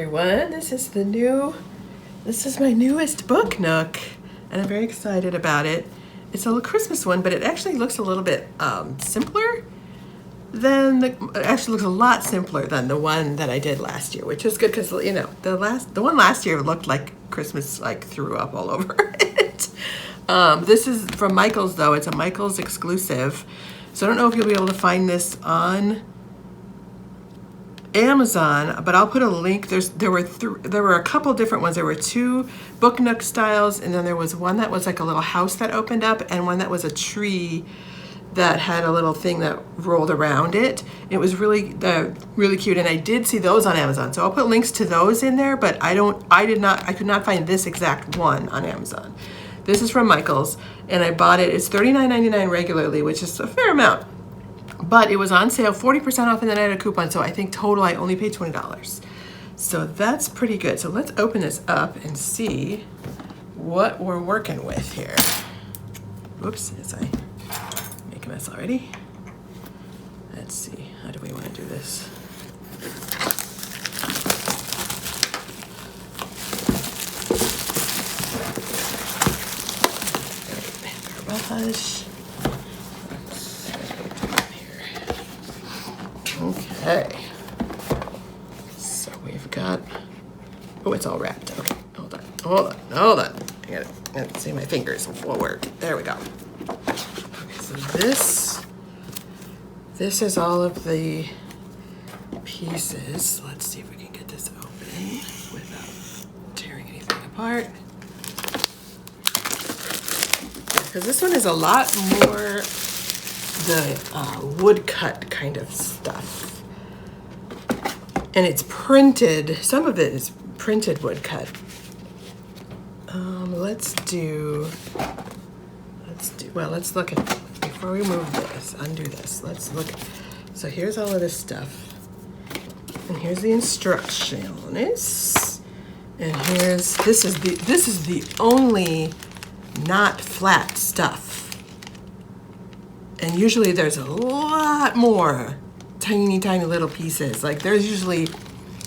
everyone. This is my newest book, Nook, and I'm very excited about it. It's a little Christmas one, but it actually looks a little bit simpler than it actually looks a lot simpler than the one that I did last year, which is good because the one last year looked like Christmas threw up all over it. This is from Michaels though. It's a Michaels exclusive, so I don't know if you'll be able to find this on Amazon, but I'll put a link. There were a couple different ones. There were two Book Nook styles, and then there was one that was like a little house that opened up, and one that was a tree that had a little thing that rolled around it. It was really cute, and I did see those on Amazon. So I'll put links to those in there, but I could not find this exact one on Amazon. This is from Michaels, and I bought it. It's $39.99 regularly, which is a fair amount. But it was on sale, 40% off, and then I had a coupon, so I think total I only paid $20. So that's pretty good. So let's open this up and see what we're working with here. Whoops, as I make a mess already. Let's see, how do we want to do this? Garbage. Okay, so we've got, oh, it's all wrapped. Okay, hold on. I gotta see my fingers will work. There we go. Okay, so this is all of the pieces. Let's see if we can get this open without tearing anything apart. Because this one is a lot more the woodcut kind of stuff. And it's printed, some of it is printed woodcut. Let's look at, before we move this, undo this, let's look. So here's all of this stuff. And here's the instructions. And this is the only not flat stuff. And usually there's a lot more tiny little pieces. Like there's usually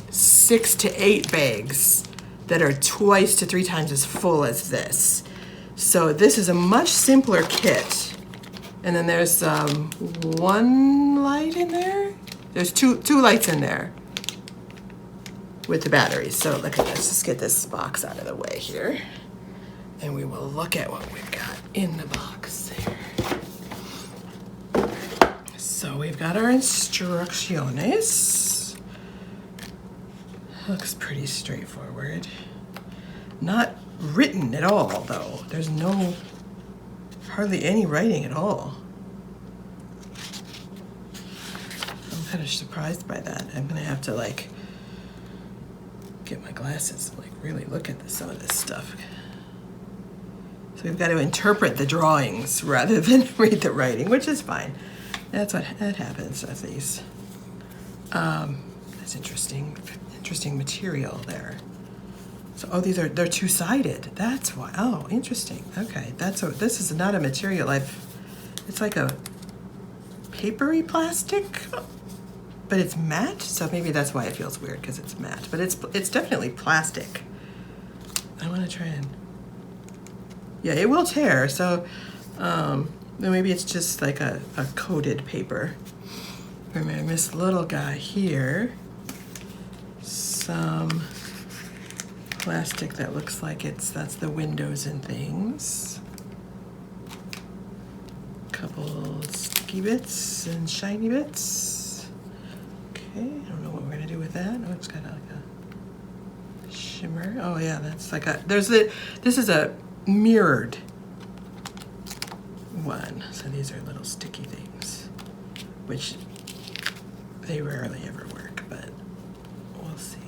6 to 8 bags that are twice to 3 times as full as this. So this is a much simpler kit. And then there's one light in there. There's two lights in there with the batteries. So look at this. Let's just get this box out of the way here. And we will look at what we've got in the box here. So we've got our instrucciones. Looks pretty straightforward. Not written at all, though. There's hardly any writing at all. I'm kind of surprised by that. I'm gonna have to get my glasses and really look at some of this stuff. So we've got to interpret the drawings rather than read the writing, which is fine. That happens with these. That's interesting material there. So, they're two-sided. That's why. Oh, interesting. Okay, this is not a material it's like a papery plastic, but it's matte. So maybe that's why it feels weird because it's matte. But it's definitely plastic. I want to try and. Yeah, it will tear. So. Then maybe it's just like a coated paper. Remember this little guy here. Some plastic that looks like that's the windows and things. Couple sticky bits and shiny bits. Okay, I don't know what we're gonna do with that. Oh, it's got like a shimmer. Oh yeah, that's like this is a mirrored one. So these are little sticky things, which they rarely ever work, but we'll see.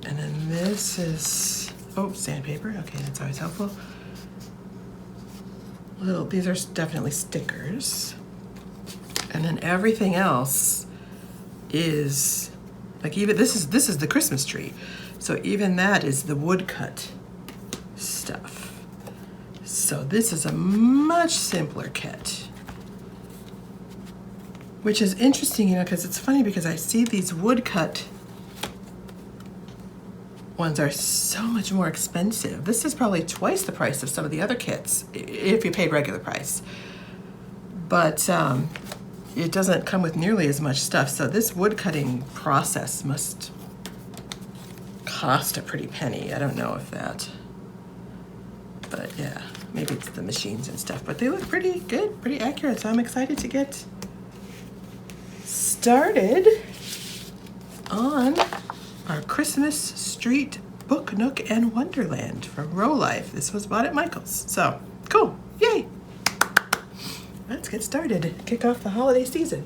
And then this is, sandpaper. Okay, that's always helpful. These are definitely stickers. And then everything else is, even this is the Christmas tree. So even that is the woodcut stuff. So this is a much simpler kit, which is interesting, because it's funny because I see these woodcut ones are so much more expensive. This is probably twice the price of some of the other kits, if you paid regular price. But it doesn't come with nearly as much stuff, so this wood cutting process must cost a pretty penny. I don't know if that, but yeah, maybe it's the machines and stuff, but they look pretty good, pretty accurate, so I'm excited to get started on our Christmas Street Book Nook and Wonderland from Row Life. This was bought at Michael's, so cool, yay! Let's get started, kick off the holiday season.